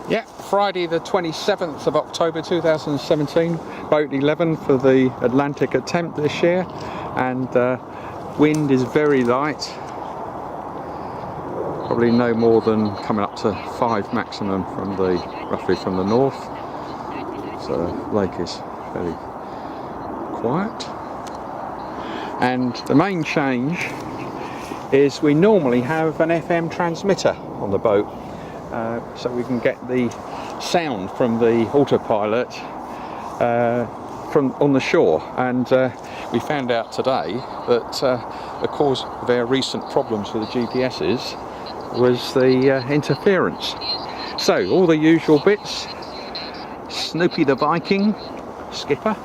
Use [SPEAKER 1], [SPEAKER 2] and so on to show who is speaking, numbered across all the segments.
[SPEAKER 1] Yeah, Friday the 27th of October 2017, boat 11 for the Atlantic attempt this year, and wind is very light, probably no more than coming up to 5 maximum from roughly from the north, so the lake is fairly quiet. And the main change is we normally have an FM transmitter on the boat, so we can get the sound from the autopilot from on the shore, and we found out today that the cause of our recent problems with the GPSs was the interference. So all the usual bits: Snoopy the Viking, skipper,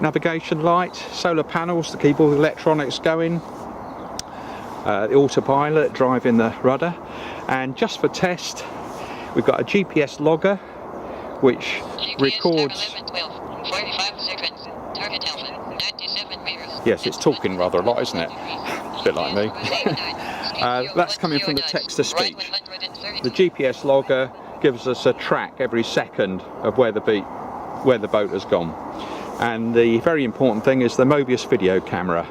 [SPEAKER 1] navigation light, solar panels to keep all the electronics going, the autopilot driving the rudder, and just for test we've got a GPS logger which records. Yes, it's talking rather a lot, isn't it? A bit like me. That's coming from the text-to-speech. The GPS logger gives us a track every second of where the boat has gone. And the very important thing is the Mobius video camera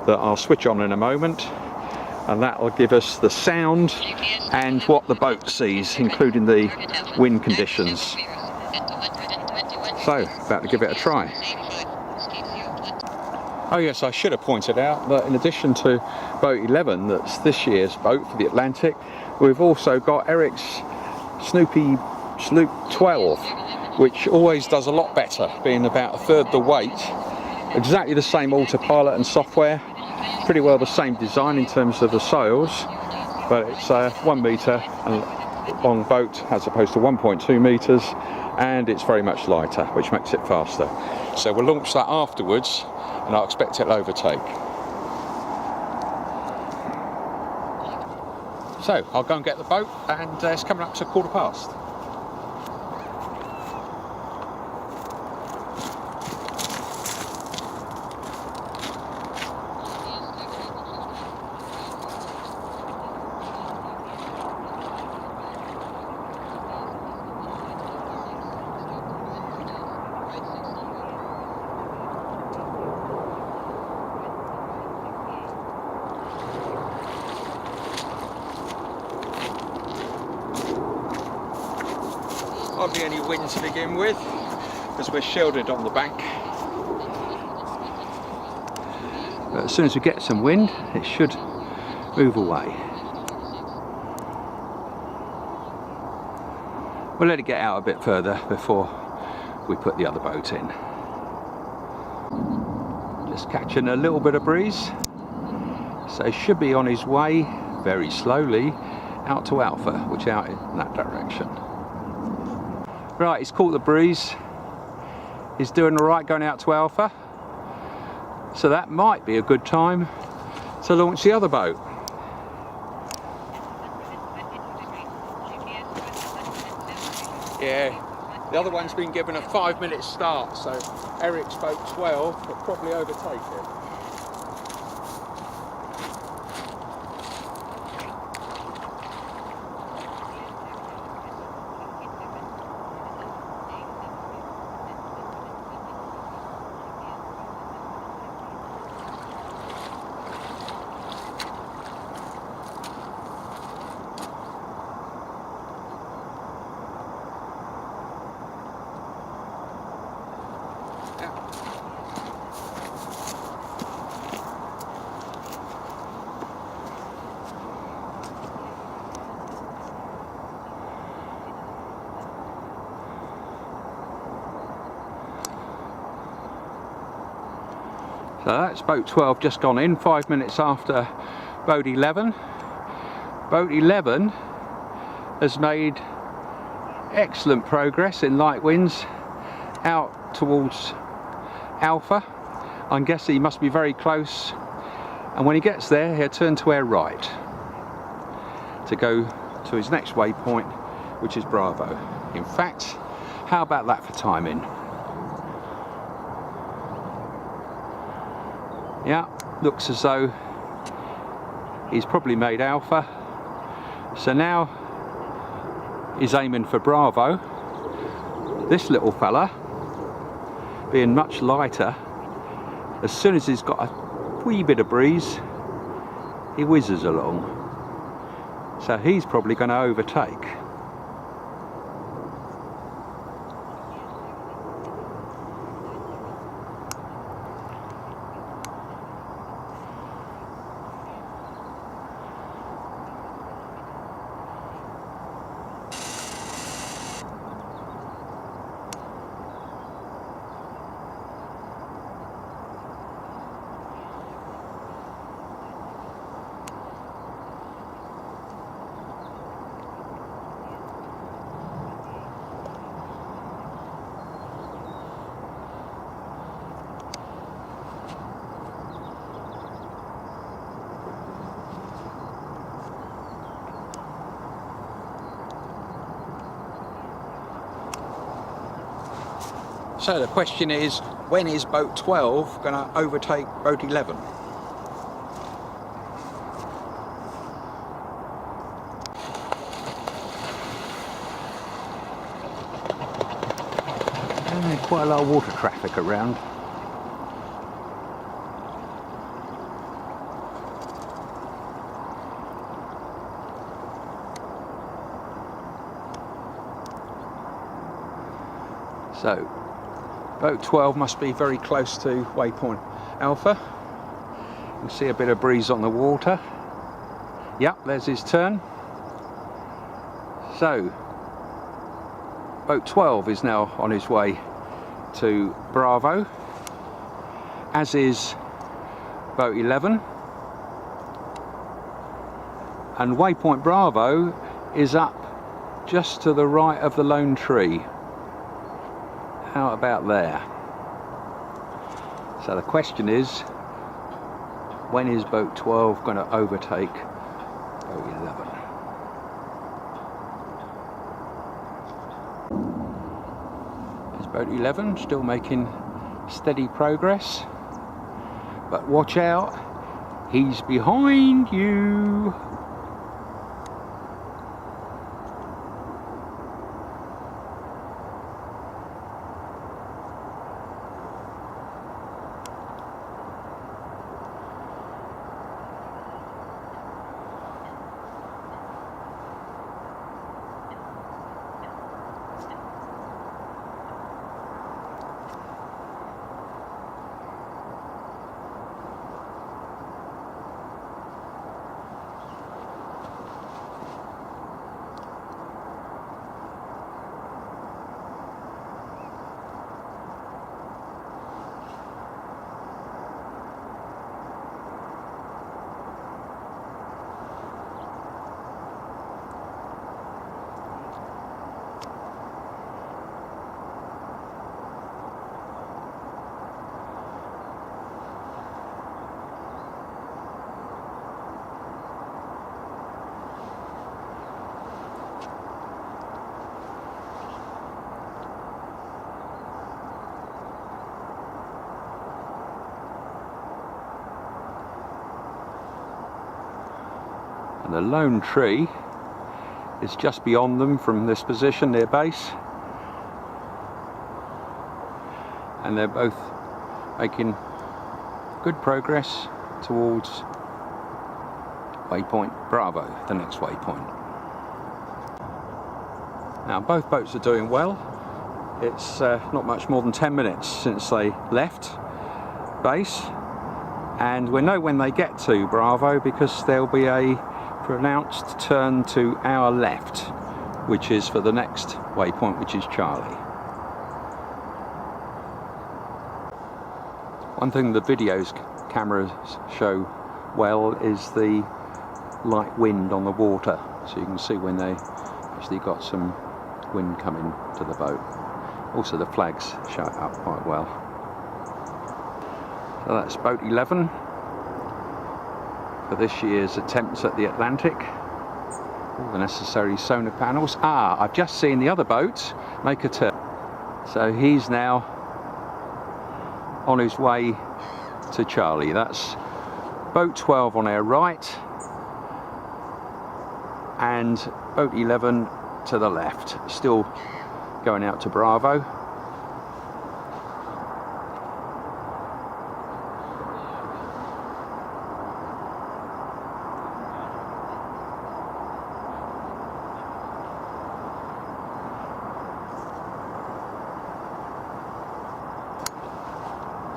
[SPEAKER 1] that I'll switch on in a moment, and that will give us the sound and what the boat sees, including the wind conditions. So, about to give it a try. Oh yes, I should have pointed out that in addition to boat 11, that's this year's boat for the Atlantic, we've also got Eric's Snoopy Sloop 12, which always does a lot better, being about a third the weight. Exactly the same autopilot and software, pretty well the same design in terms of the sails, but it's a 1 metre long boat as opposed to 1.2 metres, and it's very much lighter, which makes it faster. So we'll launch that afterwards, and I expect it'll overtake. So I'll go and get the boat, and it's coming up to 1:15. Hardly any wind to begin with, because we're shielded on the bank. But as soon as we get some wind, it should move away. We'll let it get out a bit further before we put the other boat in. Just catching a little bit of breeze, so he should be on his way very slowly out to Alpha, which out in that direction. Right, he's caught the breeze. He's doing all right going out to Alpha. So that might be a good time to launch the other boat. Yeah, the other one's been given a 5-minute start, so Eric's boat 12 will probably overtake it. So that's boat 12 just gone in, 5 minutes after boat 11. Boat 11 has made excellent progress in light winds out towards Alpha. I'm guessing he must be very close, and when he gets there he'll turn to our right to go to his next waypoint, which is Bravo. In fact, how about that for timing? Yeah, looks as though he's probably made Alpha. So now is aiming for Bravo. This little fella, being much lighter, as soon as he's got a wee bit of breeze, he whizzes along. So he's probably going to overtake. So the question is, when is boat 12 going to overtake boat 11? Quite a lot of water traffic around. So boat 12 must be very close to waypoint Alpha. You can see a bit of breeze on the water. Yep, there's his turn. So boat 12 is now on his way to Bravo, as is boat 11. And waypoint Bravo is up just to the right of the lone tree. How about there? So the question is, when is boat 12 going to overtake boat 11? Is boat 11 still making steady progress? But watch out, he's behind you. And the lone tree is just beyond them from this position, their base. And they're both making good progress towards waypoint Bravo, the next waypoint. Now both boats are doing well. It's not much more than 10 minutes since they left base, and we know when they get to Bravo because there'll be a pronounced turn to our left, which is for the next waypoint, which is Charlie. One thing the video's cameras show well is the light wind on the water, so you can see when they actually got some wind coming to the boat. Also the flags show it up quite well. So that's boat 11 for this year's attempts at the Atlantic. All the necessary sonar panels. Ah, I've just seen the other boat make a turn. So he's now on his way to Charlie. That's boat 12 on our right, and boat 11 to the left, still going out to Bravo.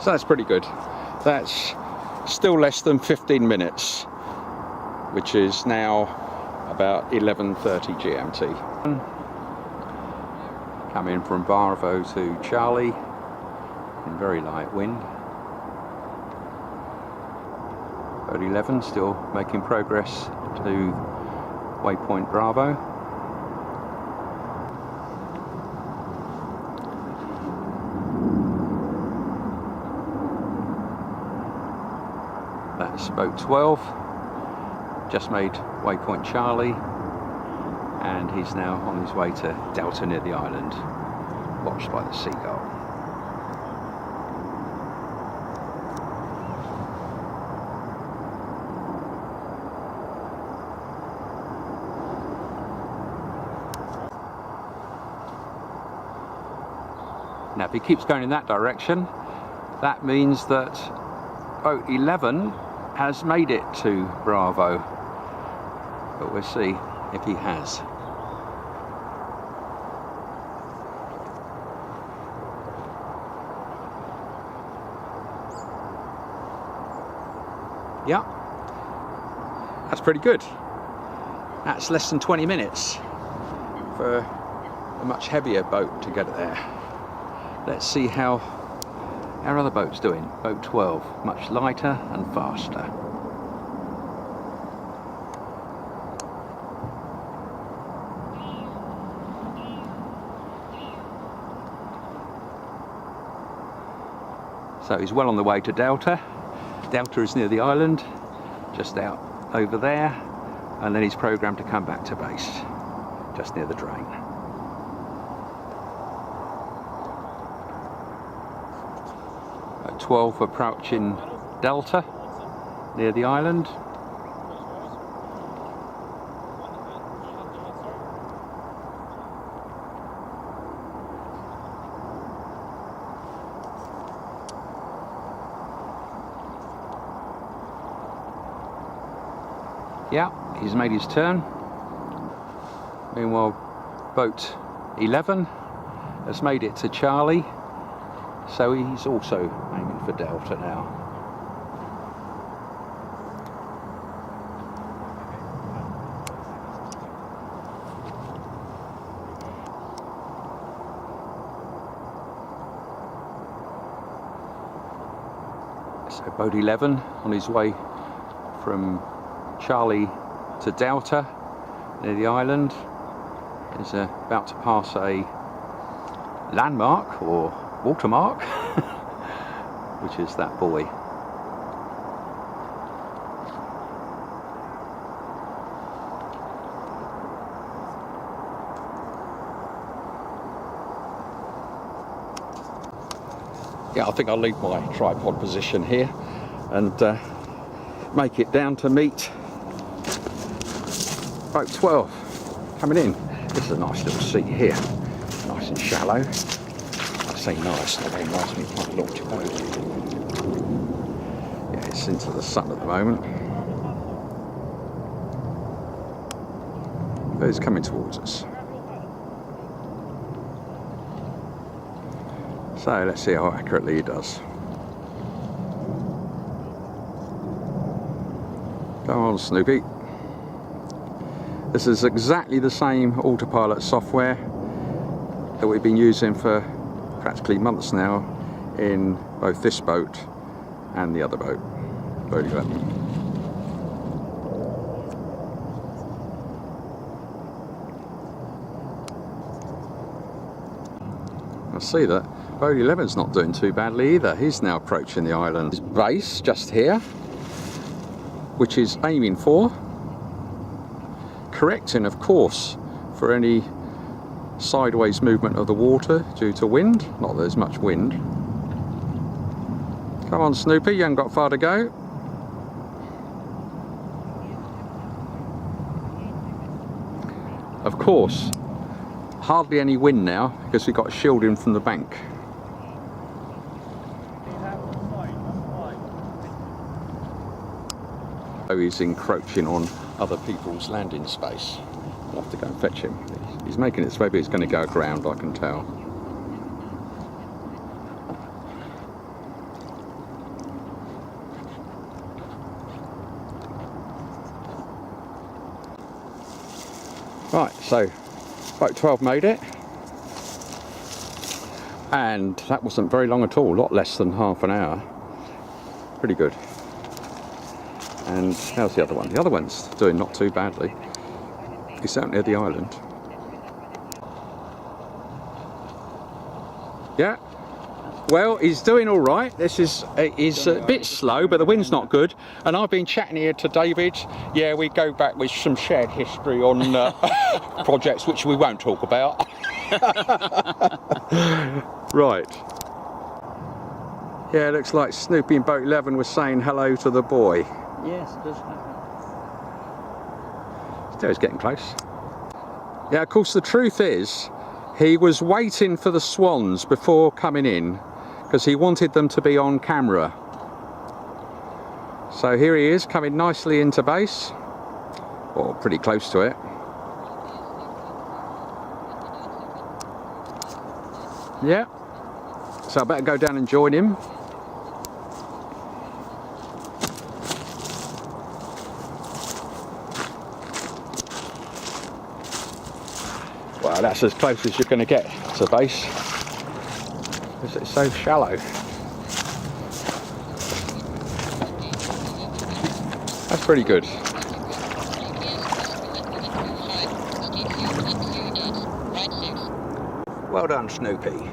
[SPEAKER 1] So that's pretty good. That's still less than 15 minutes, which is now about 11:30 GMT. Coming from Bravo to Charlie in very light wind. Boat 11 still making progress to waypoint Bravo. That's boat 12, just made waypoint Charlie, and he's now on his way to Delta near the island, watched by the Seagull. Now if he keeps going in that direction, that means that boat 11 has made it to Bravo, but we'll see if he has. Yeah, that's pretty good. That's less than 20 minutes for a much heavier boat to get it there. Let's see how our other boat's doing. Boat 12, much lighter and faster. So he's well on the way to Delta. Delta is near the island, just out over there, and then he's programmed to come back to base, just near the drain. At 12 approaching Delta, near the island. Yeah, he's made his turn. Meanwhile, boat 11 has made it to Charlie, so he's also aiming for Delta now. So boat 11 on his way from Charlie to Delta near the island is about to pass a landmark or watermark, which is that buoy. Yeah, I think I'll leave my tripod position here and make it down to meet boat 12 coming in. This is a nice little seat here, nice and shallow. I say nice, not very nice when you can't launch a boat. Yeah, it's into the sun at the moment, but it's coming towards us. So let's see how accurately he does. Come on, Snoopy. This is exactly the same autopilot software that we've been using for practically months now in both this boat and the other boat, boat 11. I see that boat 11's not doing too badly either. He's now approaching the island. His base just here, which is aiming for, correcting of course for any sideways movement of the water due to wind. Not that there's much wind. Come on, Snoopy, you haven't got far to go. Of course, hardly any wind now because we've got shielding from the bank. So he's encroaching on other people's landing space. I'll have to go and fetch him. He's making it so maybe he's going to go aground, I can tell. Right, so boat 12 made it, and that wasn't very long at all, a lot less than half an hour. Pretty good. And how's the other one? The other one's doing not too badly. He's out near the island. Yeah. Well, he's doing all right. This is he's a bit slow, but the wind's not good. And I've been chatting here to David. Yeah, we go back with some shared history on projects which we won't talk about. Right. Yeah, it looks like Snoopy in boat 11 was saying hello to the boy.
[SPEAKER 2] Yes, it does.
[SPEAKER 1] Still, he's getting close. Yeah, of course, the truth is, he was waiting for the swans before coming in because he wanted them to be on camera. So here he is, coming nicely into base, or pretty close to it. Yeah, so I better go down and join him. Well, that's as close as you're going to get to base, because it's so shallow. That's pretty good. Well done, Snoopy.